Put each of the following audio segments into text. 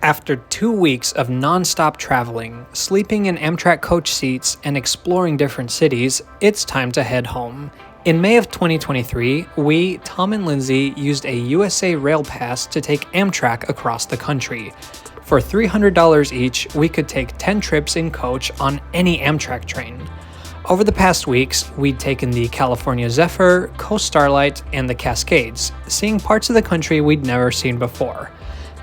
After 2 weeks of non-stop traveling, sleeping in Amtrak coach seats, and exploring different cities, it's time to head home. In May of 2023, we, Tom and Lindsay, used a USA Rail Pass to take Amtrak across the country. For $300 each, we could take 10 trips in coach on any Amtrak train. Over the past weeks, we'd taken the California Zephyr, Coast Starlight, and the Cascades, seeing parts of the country we'd never seen before.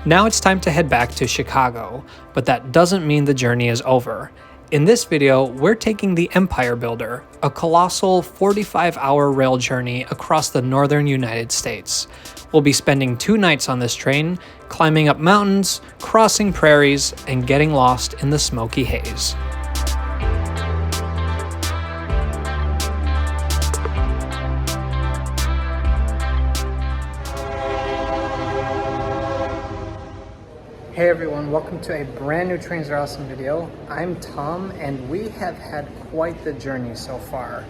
Now it's time to head back to Chicago, but that doesn't mean the journey is over. In this video, we're taking the Empire Builder, a colossal 45-hour rail journey across the northern United States. We'll be spending 2 nights on this train, climbing up mountains, crossing prairies, and getting lost in the smoky haze. Hey everyone, welcome to a brand new Trains Are Awesome video. I'm Tom and we have had quite the journey so far.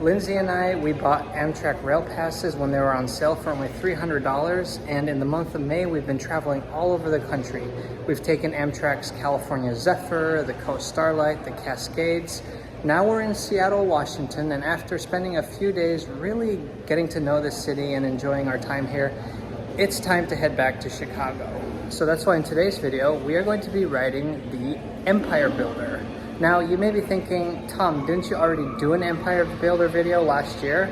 Lindsay and I, we bought Amtrak rail passes when they were on sale for only $300, and in the month of May we've been traveling all over the country. We've taken Amtrak's California Zephyr, the Coast Starlight, the Cascades. Now we're in Seattle, Washington, and after spending a few days really getting to know the city and enjoying our time here, it's time to head back to Chicago. So that's why in today's video, we are going to be riding the Empire Builder. Now, you may be thinking, Tom, didn't you already do an Empire Builder video last year?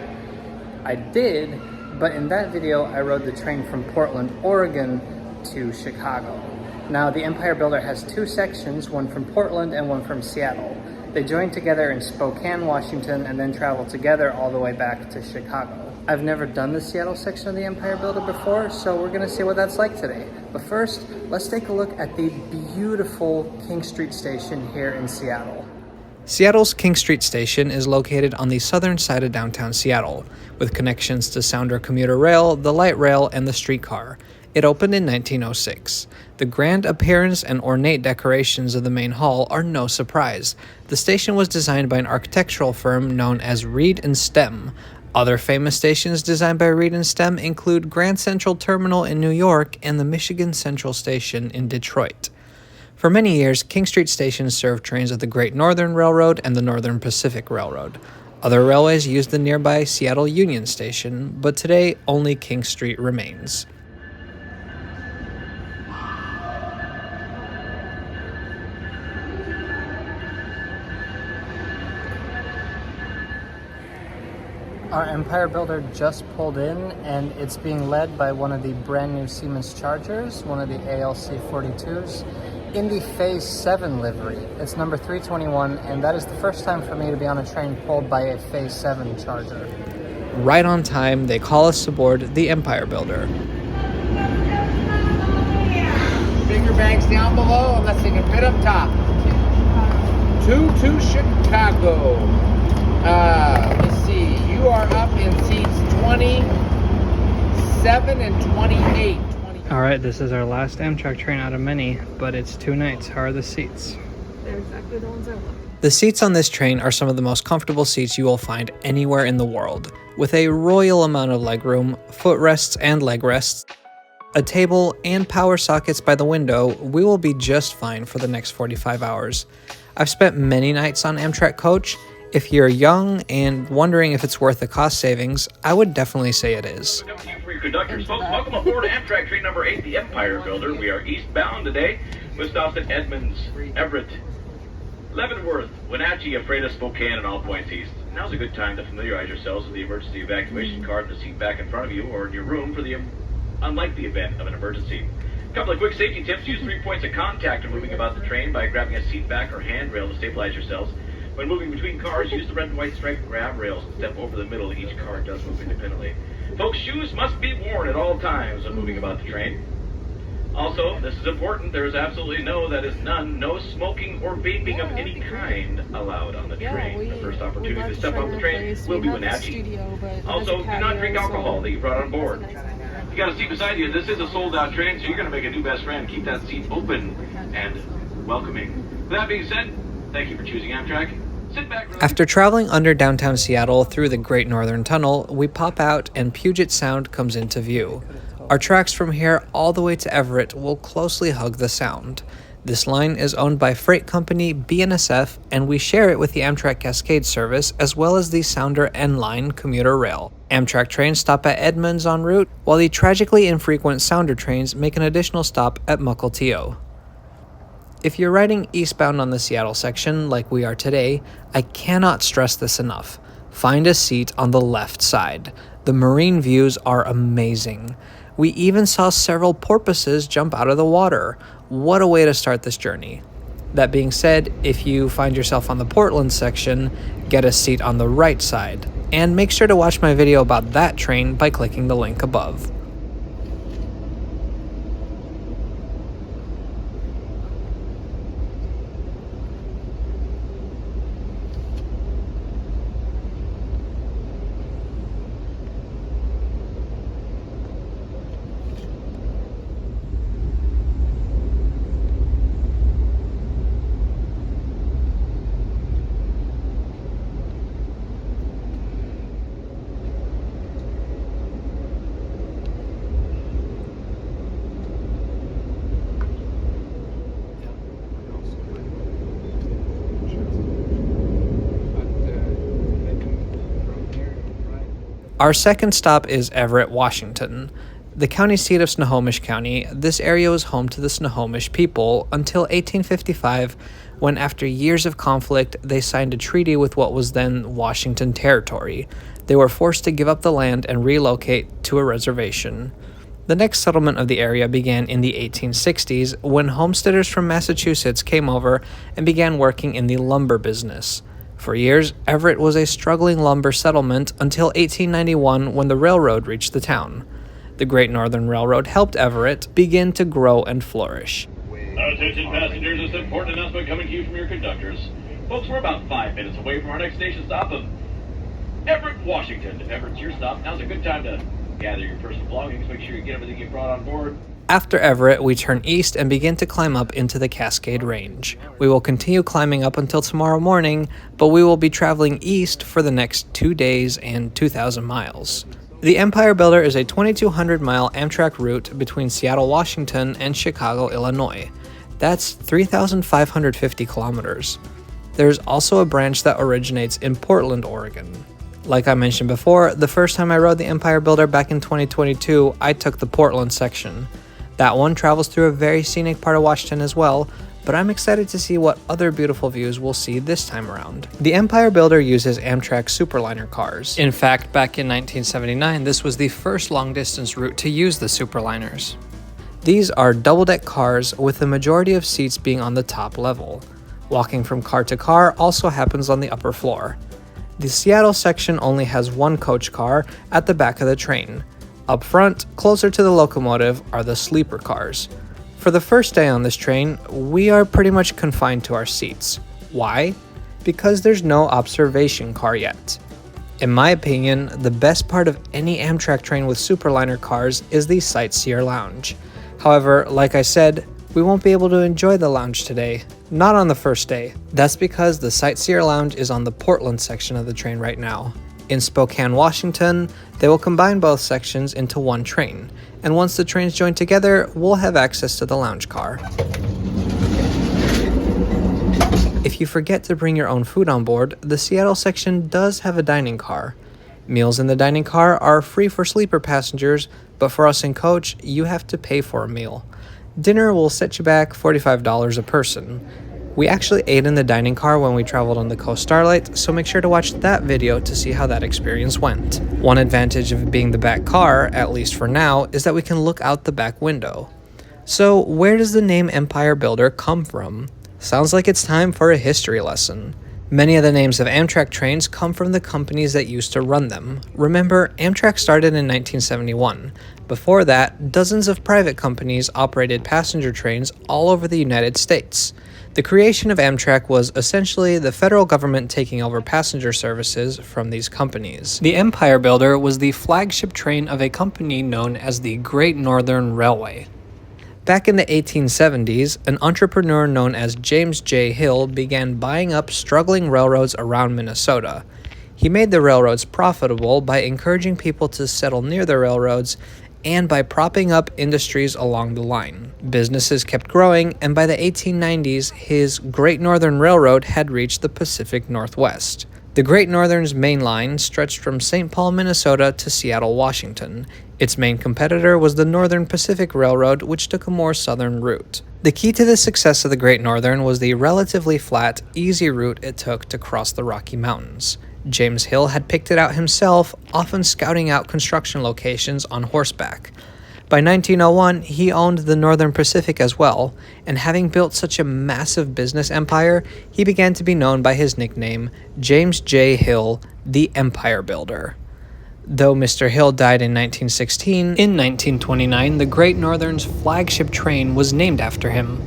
I did, but in that video, I rode the train from Portland, Oregon to Chicago. Now, the Empire Builder has 2 sections, one from Portland and one from Seattle. They join together in Spokane, Washington, and then travel together all the way back to Chicago. I've never done the Seattle section of the Empire Builder before, so we're gonna see what that's like today. But first, let's take a look at the beautiful King Street Station here in Seattle. Seattle's King Street Station is located on the southern side of downtown Seattle, with connections to Sounder Commuter Rail, the Light Rail, and the streetcar. It opened in 1906. The grand appearance and ornate decorations of the main hall are no surprise. The station was designed by an architectural firm known as Reed and Stem. Other famous stations designed by Reed and Stem include Grand Central Terminal in New York and the Michigan Central Station in Detroit. For many years, King Street Station served trains of the Great Northern Railroad and the Northern Pacific Railroad. Other railways used the nearby Seattle Union Station, but today only King Street remains. Our Empire Builder just pulled in, and it's being led by one of the brand new Siemens Chargers, one of the ALC 42s, in the Phase 7 livery. It's number 321, and that is the first time for me to be on a train pulled by a Phase 7 Charger. Right on time, they call us aboard the Empire Builder. Finger banks down below, and let's take a bit up top. To Chicago. Let's see, you are up in seats 27 and 28. Alright, this is our last Amtrak train out of many, but it's 2 nights. How are the seats? They're exactly the ones I want. The seats on this train are some of the most comfortable seats you will find anywhere in the world. With a royal amount of legroom, footrests and leg rests, a table, and power sockets by the window, we will be just fine for the next 45 hours. I've spent many nights on Amtrak coach. If you're young and wondering if it's worth the cost savings, I would definitely say it is. For your conductors, folks, welcome aboard Amtrak train number 8, the Empire Builder. We are eastbound today with stops at Edmonds, Everett, Leavenworth, Wenatchee, Ephrata, Spokane, and all points east. Now's a good time to familiarize yourselves with the emergency evacuation card in the seat back in front of you or in your room for the unlikely event of an emergency. A couple of quick safety tips. Use 3 points of contact when moving about the train by grabbing a seat back or handrail to stabilize yourselves. When moving between cars, use the red and white striped grab rails and step over the middle. Each car does move independently. Folks, shoes must be worn at all times when moving about the train. Also, this is important, there is absolutely no smoking or vaping of any kind allowed on the train. The first opportunity to step off the train will be Wenatchee. Also, do not drink alcohol that you brought on board. You got a seat beside you. This is a sold-out train, so you're going to make a new best friend. Keep that seat open and welcoming. With that being said, thank you for choosing Amtrak. After traveling under downtown Seattle through the Great Northern Tunnel, we pop out and Puget Sound comes into view. Our tracks from here all the way to Everett will closely hug the Sound. This line is owned by freight company BNSF, and we share it with the Amtrak Cascade service as well as the Sounder N-Line commuter rail. Amtrak trains stop at Edmonds en route, while the tragically infrequent Sounder trains make an additional stop at Mukilteo. If you're riding eastbound on the Seattle section like we are today, I cannot stress this enough. Find a seat on the left side. The marine views are amazing. We even saw several porpoises jump out of the water. What a way to start this journey. That being said, if you find yourself on the Portland section, get a seat on the right side. And make sure to watch my video about that train by clicking the link above. Our second stop is Everett, Washington. The county seat of Snohomish County, this area was home to the Snohomish people until 1855, when after years of conflict, they signed a treaty with what was then Washington Territory. They were forced to give up the land and relocate to a reservation. The next settlement of the area began in the 1860s, when homesteaders from Massachusetts came over and began working in the lumber business. For years, Everett was a struggling lumber settlement until 1891, when the railroad reached the town. The Great Northern Railroad helped Everett begin to grow and flourish. Attention passengers, this important announcement coming to you from your conductors. Folks, we're about 5 minutes away from our next station stop of Everett, Washington. If Everett's your stop, now's a good time to gather your personal belongings, make sure you get everything you brought on board. After Everett, we turn east and begin to climb up into the Cascade Range. We will continue climbing up until tomorrow morning, but we will be traveling east for the next 2 days and 2,000 miles. The Empire Builder is a 2,200-mile Amtrak route between Seattle, Washington and Chicago, Illinois. That's 3,550 kilometers. There's also a branch that originates in Portland, Oregon. Like I mentioned before, the first time I rode the Empire Builder back in 2022, I took the Portland section. That one travels through a very scenic part of Washington as well, but I'm excited to see what other beautiful views we'll see this time around. The Empire Builder uses Amtrak Superliner cars. In fact, back in 1979, this was the first long-distance route to use the Superliners. These are double-deck cars with the majority of seats being on the top level. Walking from car to car also happens on the upper floor. The Seattle section only has one coach car at the back of the train. Up front, closer to the locomotive, are the sleeper cars. For the first day on this train, we are pretty much confined to our seats. Why? Because there's no observation car yet. In my opinion, the best part of any Amtrak train with Superliner cars is the Sightseer Lounge. However, like I said, we won't be able to enjoy the lounge today. Not on the first day. That's because the Sightseer Lounge is on the Portland section of the train right now. In Spokane, Washington, they will combine both sections into one train, and once the trains join together, we'll have access to the lounge car. If you forget to bring your own food on board, the Seattle section does have a dining car. Meals in the dining car are free for sleeper passengers, but for us in coach, you have to pay for a meal. Dinner will set you back $45 a person. We actually ate in the dining car when we traveled on the Coast Starlight, so make sure to watch that video to see how that experience went. One advantage of being the back car, at least for now, is that we can look out the back window. So where does the name Empire Builder come from? Sounds like it's time for a history lesson. Many of the names of Amtrak trains come from the companies that used to run them. Remember, Amtrak started in 1971. Before that, dozens of private companies operated passenger trains all over the United States. The creation of Amtrak was essentially the federal government taking over passenger services from these companies. The Empire Builder was the flagship train of a company known as the Great Northern Railway. Back in the 1870s, an entrepreneur known as James J. Hill began buying up struggling railroads around Minnesota. He made the railroads profitable by encouraging people to settle near the railroads and by propping up industries along the line. Businesses kept growing, and by the 1890s, his Great Northern Railroad had reached the Pacific Northwest. The Great Northern's main line stretched from St. Paul, Minnesota to Seattle, Washington. Its main competitor was the Northern Pacific Railroad, which took a more southern route. The key to the success of the Great Northern was the relatively flat, easy route it took to cross the Rocky Mountains. James Hill had picked it out himself, often scouting out construction locations on horseback. By 1901, he owned the Northern Pacific as well, and having built such a massive business empire, he began to be known by his nickname, James J. Hill, the Empire Builder. Though Mr. Hill died in 1916, in 1929 the Great Northern's flagship train was named after him.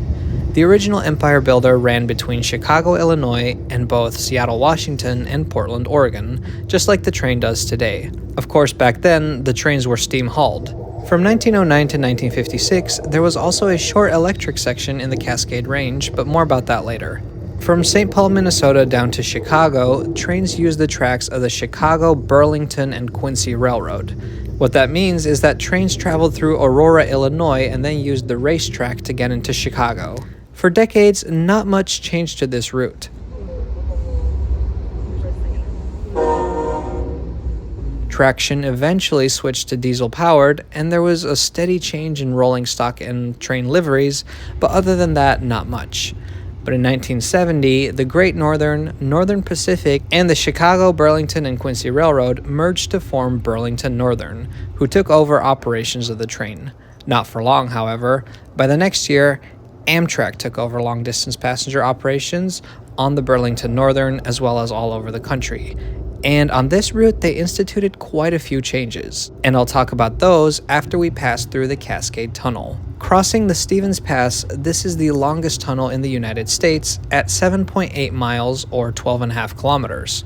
The original Empire Builder ran between Chicago, Illinois, and both Seattle, Washington, and Portland, Oregon, just like the train does today. Of course, back then, the trains were steam-hauled. From 1909 to 1956, there was also a short electric section in the Cascade Range, but more about that later. From St. Paul, Minnesota down to Chicago, trains used the tracks of the Chicago, Burlington, and Quincy Railroad. What that means is that trains traveled through Aurora, Illinois, and then used the racetrack to get into Chicago. For decades, not much changed to this route. Traction eventually switched to diesel-powered, and there was a steady change in rolling stock and train liveries, but other than that, not much. But in 1970, the Great Northern, Northern Pacific, and the Chicago, Burlington, and Quincy Railroad merged to form Burlington Northern, who took over operations of the train. Not for long, however. By the next year, Amtrak took over long-distance passenger operations on the Burlington Northern as well as all over the country. And on this route, they instituted quite a few changes, and I'll talk about those after we pass through the Cascade Tunnel. Crossing the Stevens Pass, this is the longest tunnel in the United States at 7.8 miles or 12.5 kilometers.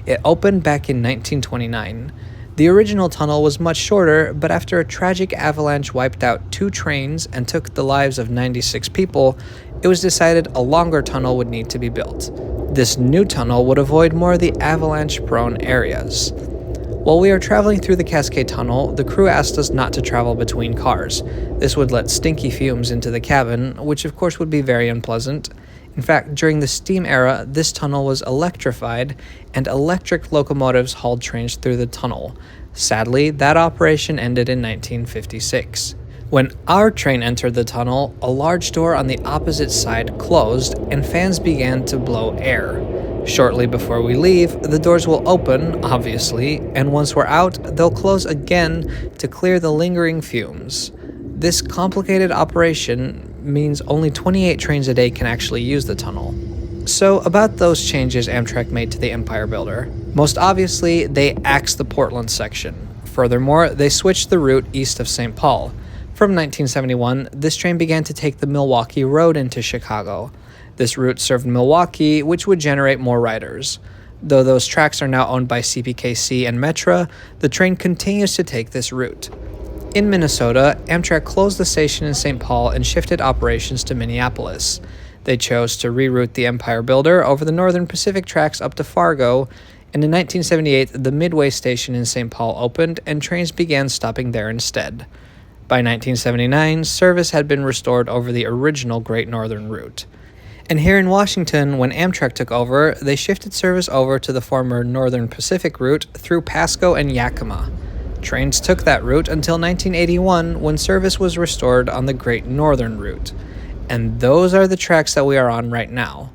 It opened back in 1929. The original tunnel was much shorter, but after a tragic avalanche wiped out 2 trains and took the lives of 96 people, it was decided a longer tunnel would need to be built. This new tunnel would avoid more of the avalanche-prone areas. While we are traveling through the Cascade Tunnel, the crew asked us not to travel between cars. This would let stinky fumes into the cabin, which of course would be very unpleasant. In fact, during the steam era, this tunnel was electrified, and electric locomotives hauled trains through the tunnel. Sadly, that operation ended in 1956. When our train entered the tunnel, a large door on the opposite side closed, and fans began to blow air. Shortly before we leave, the doors will open, obviously, and once we're out, they'll close again to clear the lingering fumes. This complicated operation means only 28 trains a day can actually use the tunnel. So about those changes Amtrak made to the Empire Builder. Most obviously, they axed the Portland section. Furthermore, they switched the route east of St. Paul. From 1971, this train began to take the Milwaukee Road into Chicago. This route served Milwaukee, which would generate more riders. Though those tracks are now owned by CPKC and Metra, the train continues to take this route. In Minnesota, Amtrak closed the station in St. Paul and shifted operations to Minneapolis. They chose to reroute the Empire Builder over the Northern Pacific tracks up to Fargo, and in 1978, the Midway station in St. Paul opened and trains began stopping there instead. By 1979, service had been restored over the original Great Northern route. And here in Washington, when Amtrak took over, they shifted service over to the former Northern Pacific route through Pasco and Yakima. Trains took that route until 1981, when service was restored on the Great Northern route. And those are the tracks that we are on right now.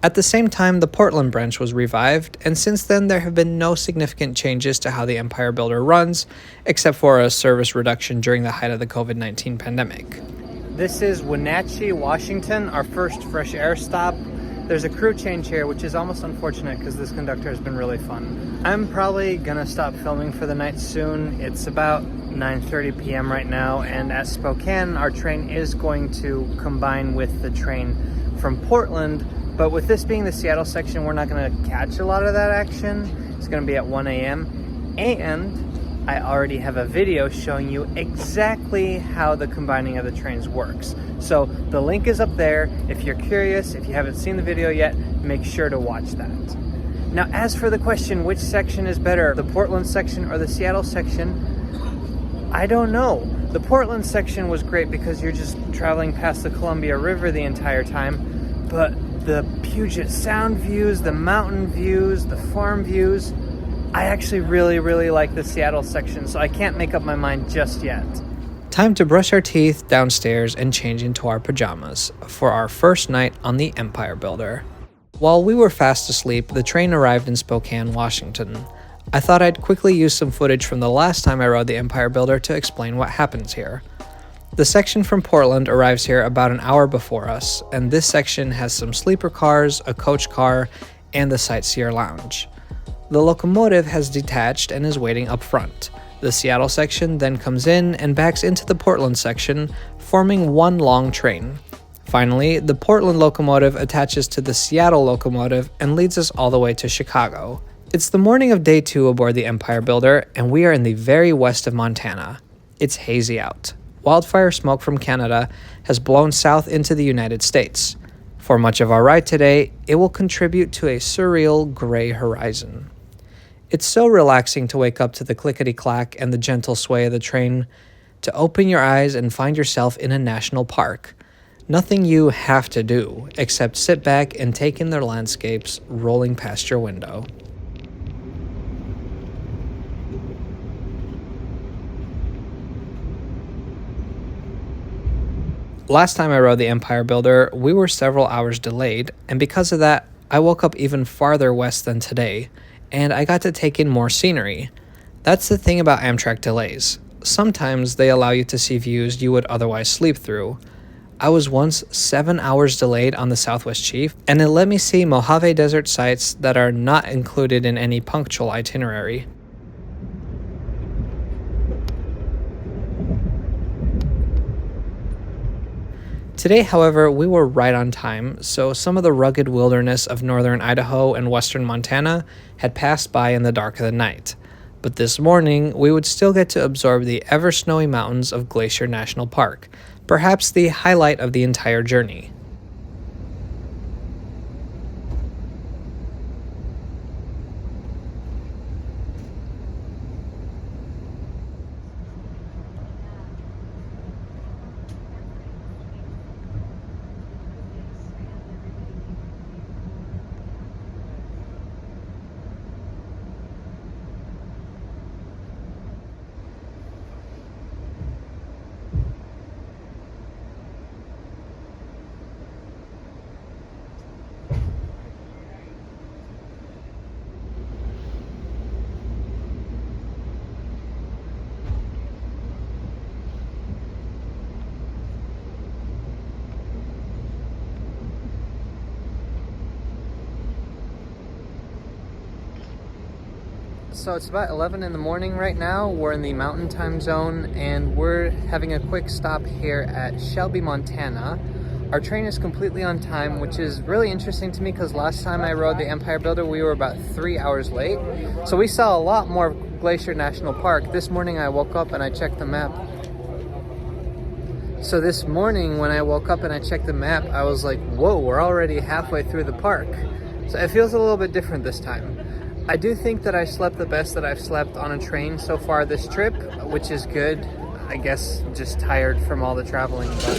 At the same time, the Portland branch was revived, and since then there have been no significant changes to how the Empire Builder runs, except for a service reduction during the height of the COVID-19 pandemic. This is Wenatchee, Washington, our first fresh air stop. There's a crew change here, which is almost unfortunate because this conductor has been really fun. I'm probably gonna stop filming for the night soon. It's about 9:30 p.m. right now, and at Spokane, our train is going to combine with the train from Portland. But with this being the Seattle section, we're not going to catch a lot of that action. It's going to be at 1 a.m. And I already have a video showing you exactly how the combining of the trains works. So the link is up there. If you're curious, if you haven't seen the video yet, make sure to watch that. Now, as for the question, which section is better, the Portland section or the Seattle section? I don't know. The Portland section was great because you're just traveling past the Columbia River the entire time, but the Puget Sound views, the mountain views, the farm views, I actually really like the Seattle section, so I can't make up my mind just yet. Time to brush our teeth downstairs and change into our pajamas for our first night on the Empire Builder. While we were fast asleep, the train arrived in Spokane, Washington. I thought I'd quickly use some footage from the last time I rode the Empire Builder to explain what happens here. The section from Portland arrives here about an hour before us, and this section has some sleeper cars, a coach car, and the Sightseer Lounge. The locomotive has detached and is waiting up front. The Seattle section then comes in and backs into the Portland section, forming one long train. Finally, the Portland locomotive attaches to the Seattle locomotive and leads us all the way to Chicago. It's the morning of day 2 aboard the Empire Builder, and we are in the very west of Montana. It's hazy out. Wildfire smoke from Canada has blown south into the United States. For much of our ride today, it will contribute to a surreal gray horizon. It's so relaxing to wake up to the clickety-clack and the gentle sway of the train, to open your eyes and find yourself in a national park. Nothing you have to do, except sit back and take in the landscapes rolling past your window. Last time I rode the Empire Builder, we were several hours delayed, and because of that, I woke up even farther west than today, and I got to take in more scenery. That's the thing about Amtrak delays. Sometimes they allow you to see views you would otherwise sleep through. I was once 7 hours delayed on the Southwest Chief, and it let me see Mojave Desert sites that are not included in any punctual itinerary. Today, however, we were right on time, so some of the rugged wilderness of northern Idaho and western Montana had passed by in the dark of the night. But this morning, we would still get to absorb the ever-snowy mountains of Glacier National Park, perhaps the highlight of the entire journey. So it's about 11 in the morning right now. We're in the mountain time zone and we're having a quick stop here at Shelby, Montana. Our train is completely on time, which is really interesting to me because last time I rode the Empire Builder, we were about 3 hours late. So we saw a lot more of Glacier National Park. This morning I woke up and I checked the map. So this morning when I woke up and I checked the map, I was like, whoa, we're already halfway through the park. So it feels a little bit different this time. I do think that I slept the best that I've slept on a train so far this trip, which is good. I guess just tired from all the traveling. But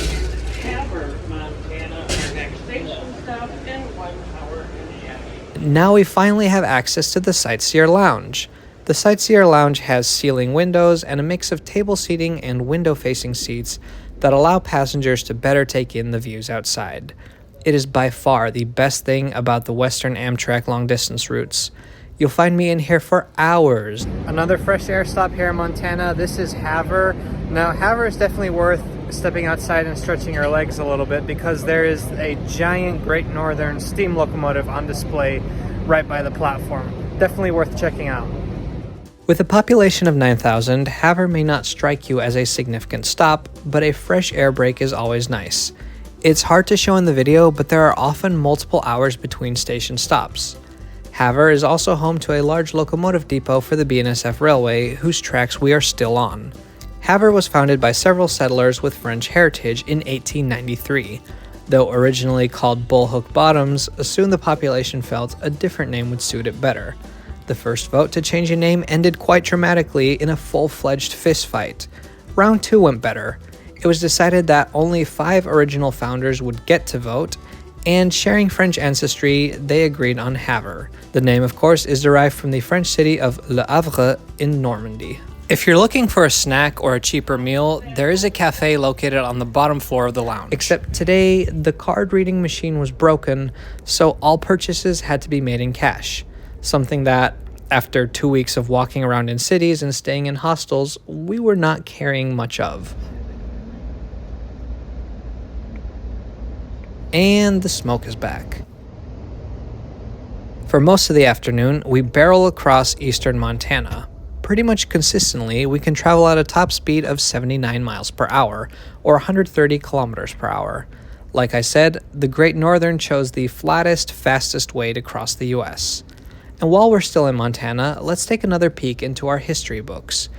Havre, Montana, our next station stop in 1 hour and a half. now we finally have access to the Sightseer Lounge. The Sightseer Lounge has ceiling windows and a mix of table seating and window-facing seats that allow passengers to better take in the views outside. It is by far the best thing about the Western Amtrak long-distance routes. You'll find me in here for hours. Another fresh air stop here in Montana. This is Havre. Now, Havre is definitely worth stepping outside and stretching your legs a little bit because there is a giant Great Northern steam locomotive on display right by the platform. Definitely worth checking out. With a population of 9,000, Havre may not strike you as a significant stop, but a fresh air break is always nice. It's hard to show in the video, but there are often multiple hours between station stops. Havre is also home to a large locomotive depot for the BNSF Railway, whose tracks we are still on. Havre was founded by several settlers with French heritage in 1893. Though originally called Bullhook Bottoms, soon the population felt a different name would suit it better. The first vote to change a name ended quite dramatically in a full-fledged fistfight. Round 2 went better. It was decided that only 5 original founders would get to vote, and sharing French ancestry, they agreed on Havre. The name, of course, is derived from the French city of Le Havre in Normandy. If you're looking for a snack or a cheaper meal, there is a cafe located on the bottom floor of the lounge. Except today, the card reading machine was broken, so all purchases had to be made in cash. Something that, after 2 weeks of walking around in cities and staying in hostels, we were not carrying much of. And the smoke is back. For most of the afternoon, we barrel across eastern Montana. Pretty much consistently, we can travel at a top speed of 79 miles per hour, or 130 kilometers per hour. Like I said, the Great Northern chose the flattest, fastest way to cross the US. And while we're still in Montana, let's take another peek into our history books.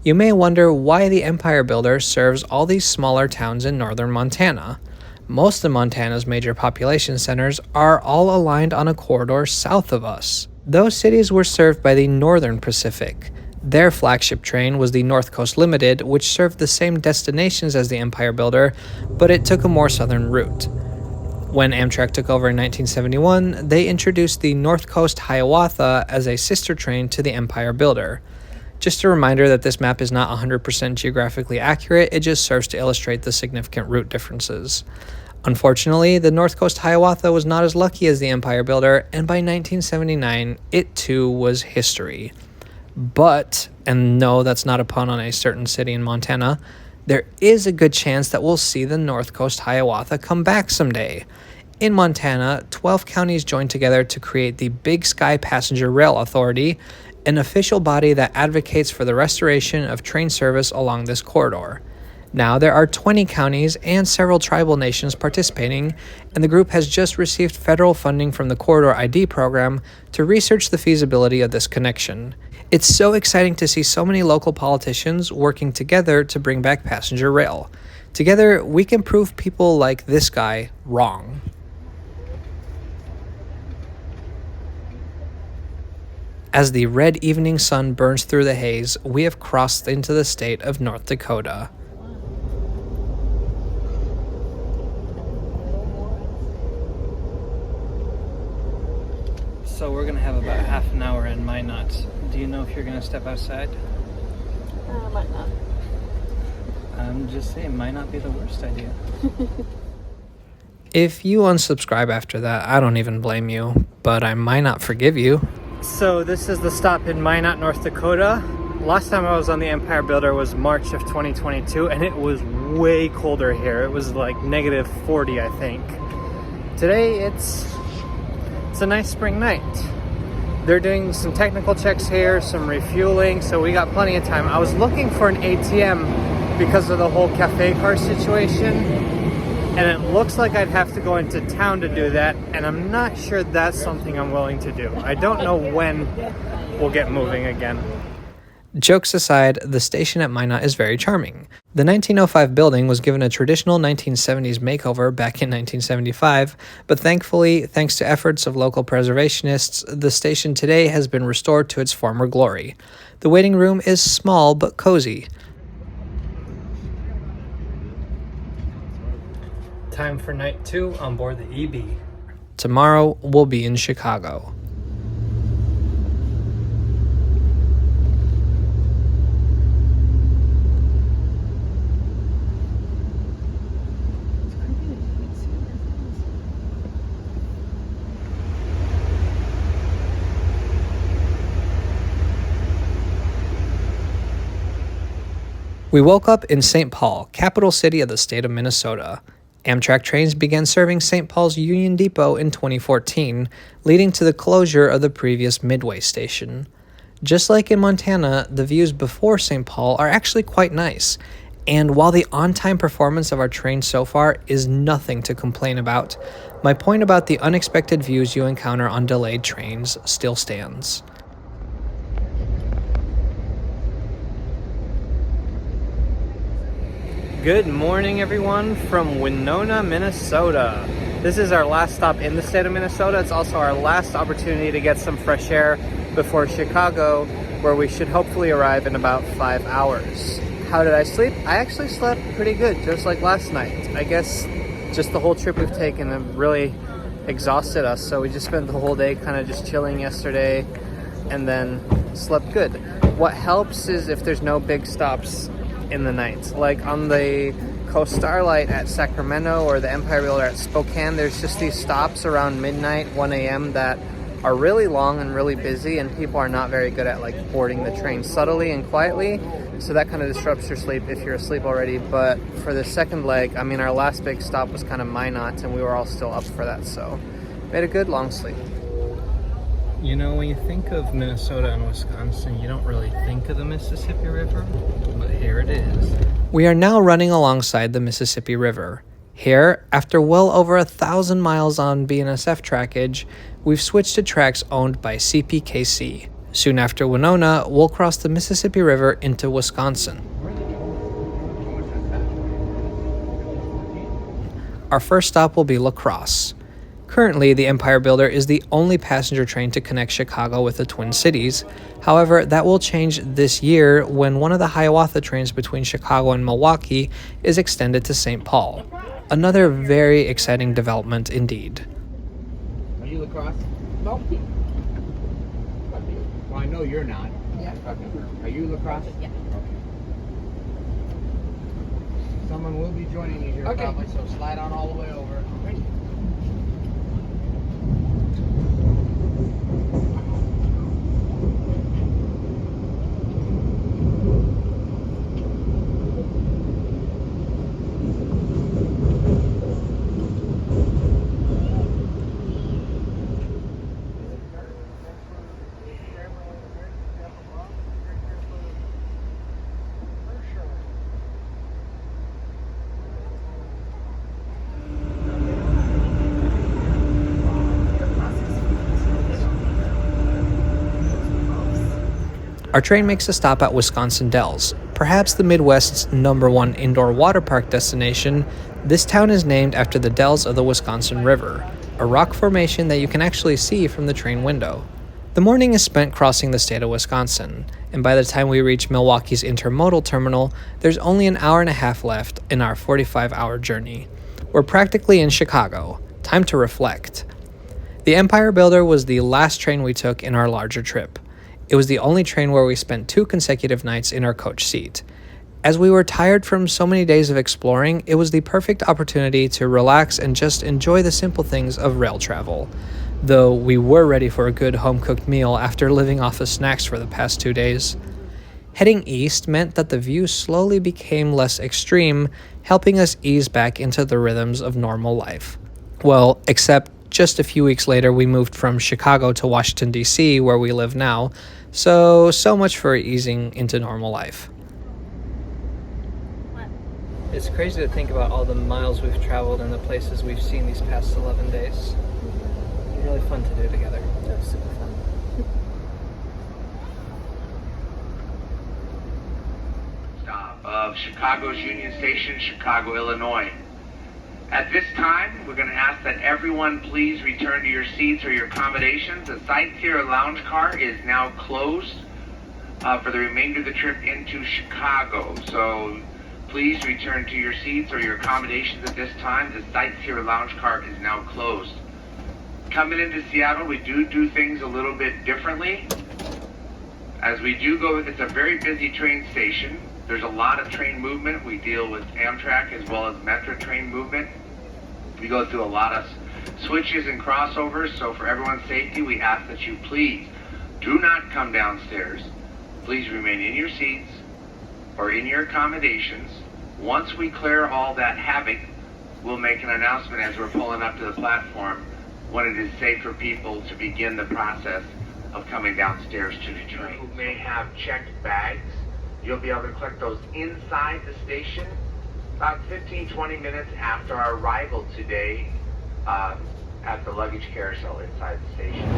You may wonder why the Empire Builder serves all these smaller towns in northern Montana. Most of Montana's major population centers are all aligned on a corridor south of us. Those cities were served by the Northern Pacific. Their flagship train was the North Coast Limited, which served the same destinations as the Empire Builder, but it took a more southern route. When Amtrak took over in 1971, they introduced the North Coast Hiawatha as a sister train to the Empire Builder. Just a reminder that this map is not 100% geographically accurate, it just serves to illustrate the significant route differences. Unfortunately, the North Coast Hiawatha was not as lucky as the Empire Builder, and by 1979, it too was history. But, and no, that's not a pun on a certain city in Montana, there is a good chance that we'll see the North Coast Hiawatha come back someday. In Montana, 12 counties joined together to create the Big Sky Passenger Rail Authority, an official body that advocates for the restoration of train service along this corridor. Now there are 20 counties and several tribal nations participating, and the group has just received federal funding from the Corridor ID program to research the feasibility of this connection. It's so exciting to see so many local politicians working together to bring back passenger rail. Together, we can prove people like this guy wrong. As the red evening sun burns through the haze, we have crossed into the state of North Dakota. So we're going to have about half an hour in Minot. Do you know if you're going to step outside? Might not. I'm just saying, might not be the worst idea. If you unsubscribe after that, I don't even blame you, but I might not forgive you. So this is the stop in Minot, North Dakota. Last time I was on the Empire Builder was March of 2022, and it was way colder here. It was like negative 40, I think. Today it's a nice spring night. They're doing some technical checks here, some refueling, so we got plenty of time. I was looking for an ATM because of the whole cafe car situation, and it looks like I'd have to go into town to do that, and I'm not sure that's something I'm willing to do. I don't know when we'll get moving again. Jokes aside, the station at Minot is very charming. The 1905 building was given a traditional 1970s makeover back in 1975, but thankfully, thanks to efforts of local preservationists, the station today has been restored to its former glory. The waiting room is small but cozy. Time for night 2 on board the EB. Tomorrow, we'll be in Chicago. We woke up in St. Paul, capital city of the state of Minnesota. Amtrak trains began serving St. Paul's Union Depot in 2014, leading to the closure of the previous Midway station. Just like in Montana, the views before St. Paul are actually quite nice, and while the on-time performance of our train so far is nothing to complain about, my point about the unexpected views you encounter on delayed trains still stands. Good morning, everyone, from Winona, Minnesota. This is our last stop in the state of Minnesota. It's also our last opportunity to get some fresh air before Chicago, where we should hopefully arrive in about 5 hours. how did I sleep? I actually slept pretty good, just like last night. I guess just the whole trip we've taken have really exhausted us, so we just spent the whole day kind of just chilling yesterday and then slept good. What helps is if there's no big stops in the night. Like on the Coast Starlight at Sacramento or the Empire Builder at Spokane, there's just these stops around midnight, 1 a.m. that are really long and really busy, and people are not very good at like boarding the train subtly and quietly, so that kind of disrupts your sleep if you're asleep already. But for the second leg, I mean, our last big stop was kind of Minot, and we were all still up for that, so we had a good long sleep. You know, when you think of Minnesota and Wisconsin, you don't really think of the Mississippi River, but here it is. We are now running alongside the Mississippi River. Here, after well over 1,000 miles on BNSF trackage, we've switched to tracks owned by CPKC. Soon after Winona, we'll cross the Mississippi River into Wisconsin. Our first stop will be La Crosse. Currently, the Empire Builder is the only passenger train to connect Chicago with the Twin Cities. However, that will change this year when one of the Hiawatha trains between Chicago and Milwaukee is extended to St. Paul. Another very exciting development indeed. Are you lacrosse? Nope. Well, I know you're not. Yeah. Okay. Are you lacrosse? Yeah. Okay. Someone will be joining you here probably, so slide on all the way over. Ready? Our train makes a stop at Wisconsin Dells. Perhaps the Midwest's #1 indoor water park destination, this town is named after the dells of the Wisconsin River, a rock formation that you can actually see from the train window. The morning is spent crossing the state of Wisconsin, and by the time we reach Milwaukee's intermodal terminal, there's only an hour and a half left in our 45-hour journey. We're practically in Chicago. Time to reflect. The Empire Builder was the last train we took in our larger trip. It was the only train where we spent 2 consecutive nights in our coach seat. As we were tired from so many days of exploring, it was the perfect opportunity to relax and just enjoy the simple things of rail travel. Though we were ready for a good home-cooked meal after living off of snacks for the past 2 days. Heading east meant that the view slowly became less extreme, helping us ease back into the rhythms of normal life. Well, except just a few weeks later, we moved from Chicago to Washington, D.C., where we live now, so much for easing into normal life. What? It's crazy to think about all the miles we've traveled and the places we've seen these past 11 days. It's really fun to do together. That was super fun. Stop of Chicago's Union Station, Chicago, Illinois. At this time, we're going to ask that everyone please return to your seats or your accommodations. The Sightseer Lounge car is now closed for the remainder of the trip into Chicago. So please return to your seats or your accommodations at this time. The Sightseer Lounge car is now closed. Coming into Seattle, we do things a little bit differently. As we do go, it's a very busy train station. There's a lot of train movement. We deal with Amtrak as well as Metro train movement. We go through a lot of switches and crossovers, so for everyone's safety, we ask that you please do not come downstairs. Please remain in your seats or in your accommodations. Once we clear all that havoc, we'll make an announcement as we're pulling up to the platform when it is safe for people to begin the process of coming downstairs to the train. Who may have checked bags, you'll be able to collect those inside the station about 15-20 minutes after our arrival today at the luggage carousel inside the station.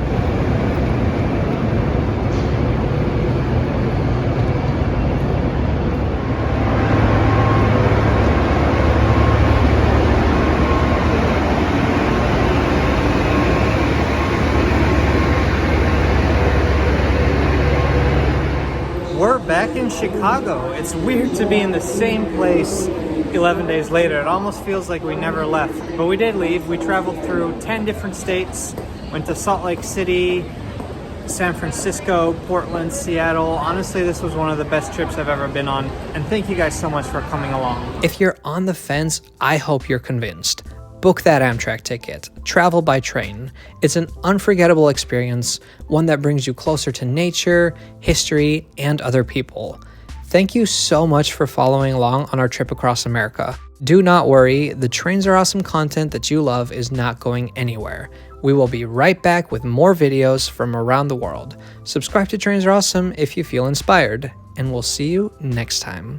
We're back in Chicago. It's weird to be in the same place 11 days later. It almost feels like we never left. But we did leave. We traveled through 10 different states, went to Salt Lake City, San Francisco, Portland, Seattle. Honestly, this was one of the best trips I've ever been on. And thank you guys so much for coming along. If you're on the fence, I hope you're convinced. Book that Amtrak ticket. Travel by train. It's an unforgettable experience, one that brings you closer to nature, history, and other people. Thank you so much for following along on our trip across America. Do not worry, the Trains Are Awesome content that you love is not going anywhere. We will be right back with more videos from around the world. Subscribe to Trains Are Awesome if you feel inspired, and we'll see you next time.